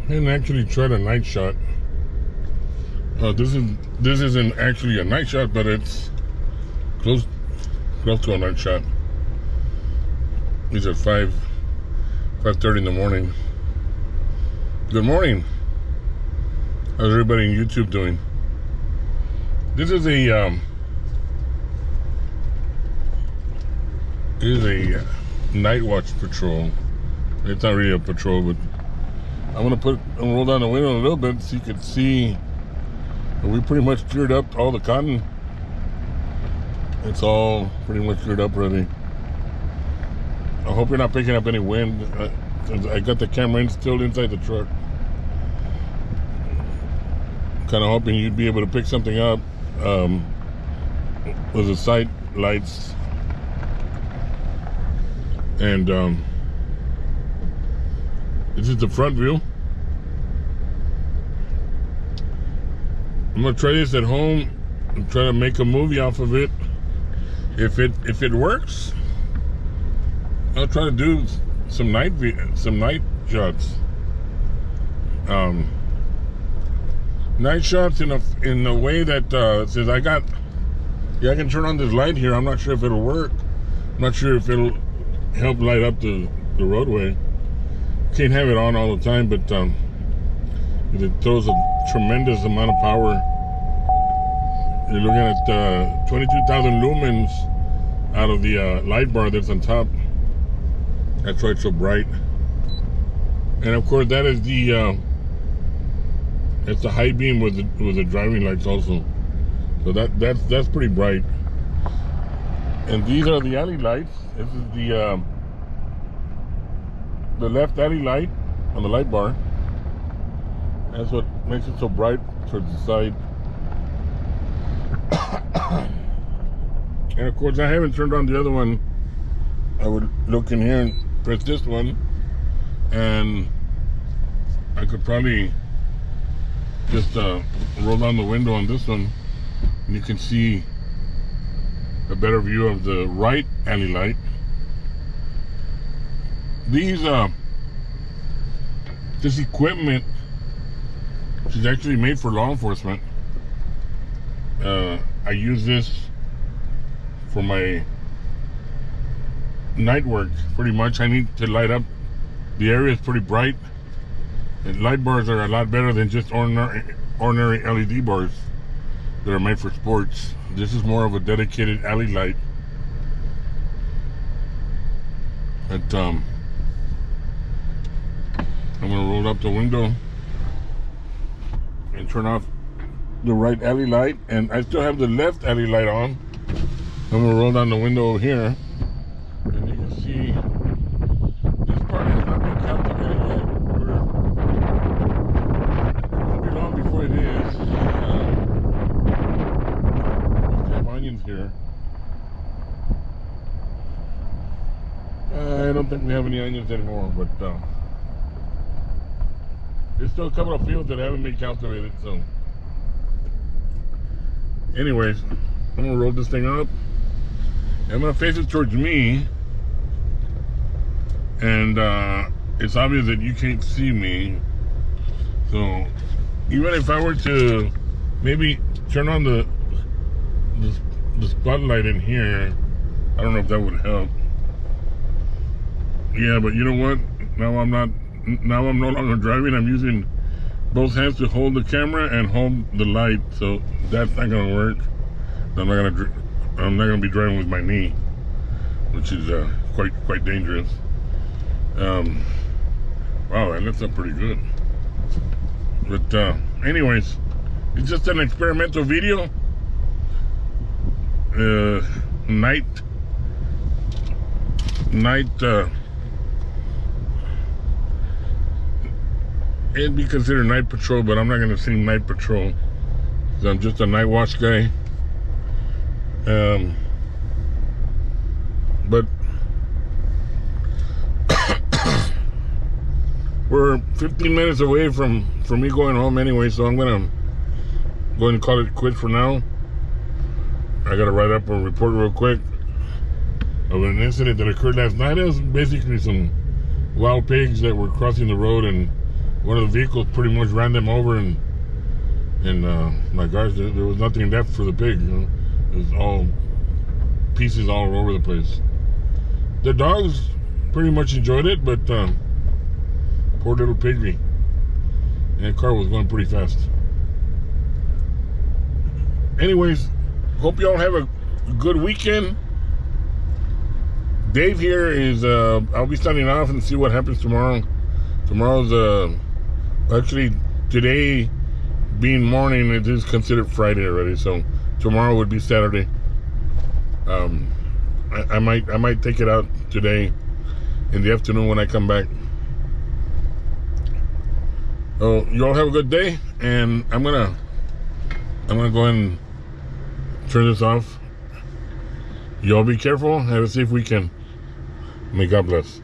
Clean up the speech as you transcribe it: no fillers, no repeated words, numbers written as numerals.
And actually tried a night shot. This isn't actually a night shot, but it's close to a night shot. It's at 5:30 in the morning. Good morning. How's everybody in YouTube doing? This is a night watch patrol. It's not really a patrol, but I'm gonna roll down the window a little bit so you can see. We pretty much cleared up all the cotton. It's all pretty much cleared up already. I hope you're not picking up any wind. I got the camera still inside the truck. Kind of hoping you'd be able to pick something up with the sight lights. And this is the front view. I'm gonna try this at home and try to make a movie off of it. If it works, I'll try to do some night shots. Night shots in a way that says I can turn on this light here. I'm not sure if it'll work. I'm not sure if it'll help light up the roadway. Can't have it on all the time, but it throws a tremendous amount of power. You're looking at 22,000 lumens out of the light bar that's on top. That's why it's so bright. And of course, that is that's the high beam with the driving lights also. So that's pretty bright. And these are the alley lights. This is the left alley light on the light bar. That's what makes it so bright towards the side. And of course, I haven't turned on the other one. I would look in here and press this one, and I could probably just roll down the window on this one, and you can see a better view of the right alley light. This equipment is actually made for law enforcement. I use this for my night work pretty much. I need to light up. The area is pretty bright, and light bars are a lot better than just ordinary LED bars that are made for sports. This is more of a dedicated alley light. But I'm gonna roll up the window and turn off the right alley light, and I still have the left alley light on. I'm gonna roll down the window over here, and you can see this part has not been calculated yet. It won't be long before it is. We have onions here. I don't think we have any onions anymore, but there's still a couple of fields that haven't been cultivated, so. Anyways, I'm gonna roll this thing up. I'm gonna face it towards me, and it's obvious that you can't see me. So even if I were to maybe turn on the spotlight in here, I don't know if that would help. Yeah, but you know what? Now I'm no longer driving. I'm using both hands to hold the camera and hold the light, so that's not gonna work. I'm not gonna be driving with my knee, which is quite dangerous. Wow, that looks up pretty good. But anyways, it's just an experimental video. Night. It'd be considered night patrol, but I'm not gonna say night patrol because I'm just a night watch guy. But we're 15 minutes away from me going home anyway, so I'm gonna go and call it quits for now. I gotta write up a report real quick of an incident that occurred last night. It was basically some wild pigs that were crossing the road and one of the vehicles pretty much ran them over, and my gosh, there was nothing left for the pig. You know? It was all pieces all over the place. The dogs pretty much enjoyed it, but poor little piggy. And that car was going pretty fast. Anyways, hope y'all have a good weekend. Dave here is, I'll be signing off and see what happens tomorrow. Tomorrow's, actually, today being morning, it is considered Friday already, so tomorrow would be Saturday. I might take it out today in the afternoon when I come back. Oh, you all have a good day, and I'm gonna go ahead and turn this off. Y'all be careful. Have a safe weekend. May God bless.